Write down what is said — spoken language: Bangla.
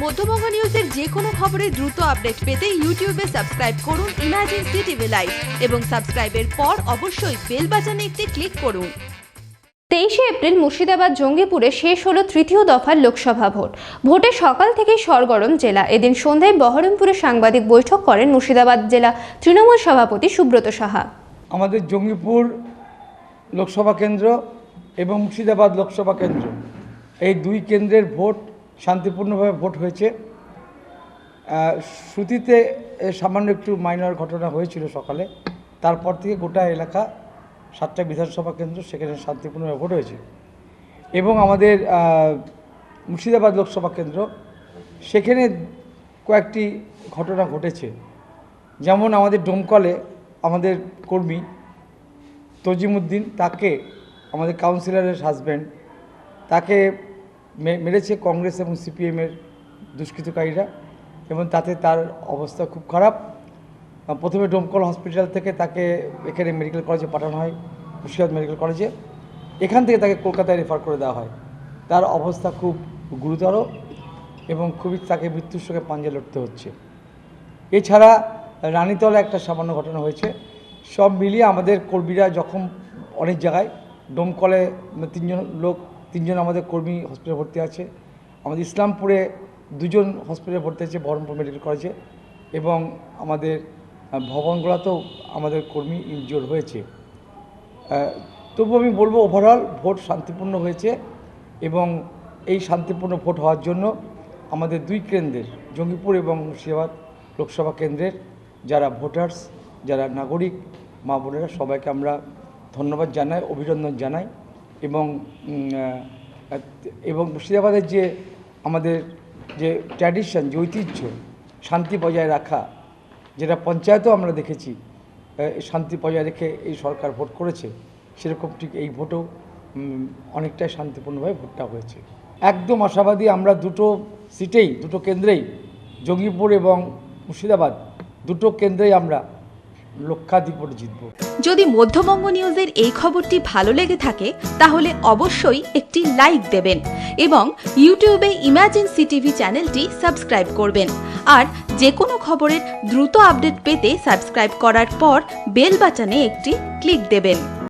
মধ্যবঙ্গ নিউজের যে কোনো খবরের দ্রুত আপডেট পেতে ইউটিউবে সাবস্ক্রাইব করুন ইমার্জেন্সি টিভি লাইভ এবং সাবস্ক্রাইবের পর অবশ্যই বেল বাটনে একটি ক্লিক করুন। 23শে এপ্রিল মুর্শিদাবাদ জঙ্গিপুরে শেষ হলো তৃতীয় দফার লোকসভা ভোট। ভোটে সকাল থেকেই সরগরম জেলা। এদিন সন্ধ্যায় বহরমপুরে সাংবাদিক বৈঠক করেন মুর্শিদাবাদ জেলা তৃণমূল সভাপতি সুব্রত সাহা। আমাদের জঙ্গিপুর লোকসভা কেন্দ্র এবং মুর্শিদাবাদ লোকসভা কেন্দ্র এই দুই কেন্দ্রের ভোট শান্তিপূর্ণভাবে ভোট হয়েছে। শ্রুতিতে সামান্য একটু মাইনর ঘটনা হয়েছিল সকালে, তারপর থেকে গোটা এলাকা 7টা বিধানসভা কেন্দ্র সেখানে শান্তিপূর্ণভাবে ভোট হয়েছে। এবং আমাদের মুর্শিদাবাদ লোকসভা কেন্দ্র সেখানে কয়েকটি ঘটনা ঘটেছে। যেমন আমাদের ডোমকলে আমাদের কর্মী তজিমউদ্দিন, তাকে আমাদের কাউন্সিলরের হাজব্যান্ড, তাকে মেরেছে কংগ্রেস এবং সিপিএমের দুষ্কৃতকারীরা, এবং তাতে তার অবস্থা খুব খারাপ। প্রথমে ডোমকল হসপিটাল থেকে তাকে এখানে মেডিকেল কলেজে পাঠানো হয়, মুর্শিদাবাদ মেডিকেল কলেজে। এখান থেকে তাকে কলকাতায় রেফার করে দেওয়া হয়। তার অবস্থা খুব গুরুতর এবং খুবই তাকে মৃত্যুর সঙ্গে পাঞ্জা লড়তে হচ্ছে। এছাড়া রানীতলা একটা সামান্য ঘটনা হয়েছে। সব মিলিয়ে আমাদের কর্মীরা যখন অনেক জায়গায়, ডোমকলে 3জন আমাদের কর্মী হসপিটালে ভর্তি আছে, আমাদের ইসলামপুরে 2জন হসপিটালে ভর্তি আছে বহরমপুর মেডিকেল কলেজে, এবং আমাদের ভবনগুলোতেও আমাদের কর্মী ইনজিওর হয়েছে। তবু আমি বলবো ওভারঅল ভোট শান্তিপূর্ণ হয়েছে, এবং এই শান্তিপূর্ণ ভোট হওয়ার জন্য আমাদের দুই কেন্দ্রের জঙ্গিপুর এবং মুর্শিদাবাদ লোকসভা কেন্দ্রের যারা ভোটার্স, যারা নাগরিক মা বোনেরা, সবাইকে আমরা ধন্যবাদ জানাই, অভিনন্দন জানাই। এবং মুর্শিদাবাদের যে আমাদের যে ট্র্যাডিশন, যে ঐতিহ্য, শান্তি বজায় রাখা, যেটা পঞ্চায়েতেও আমরা দেখেছি শান্তি বজায় রেখে এই সরকার ভোট করেছে, সেরকম ঠিক এই ভোটেও অনেকটাই শান্তিপূর্ণভাবে ভোটটা হয়েছে। একদম আশাবাদী আমরা দুটো সিটেই, দুটো কেন্দ্রেই, জঙ্গিপুর এবং মুর্শিদাবাদ দুটো কেন্দ্রেই আমরা লক্ষাধিক ভোটে জিতব। যদি মধ্যবঙ্গ নিউজের এই খবরটি ভালো লেগে থাকে তাহলে অবশ্যই একটি লাইক দেবেন এবং ইউটিউবে ইমার্জেন্সি টিভি চ্যানেলটি সাবস্ক্রাইব করবেন। আর যে কোনো খবরের দ্রুত আপডেট পেতে সাবস্ক্রাইব করার পর বেল বাটনে একটি ক্লিক দেবেন।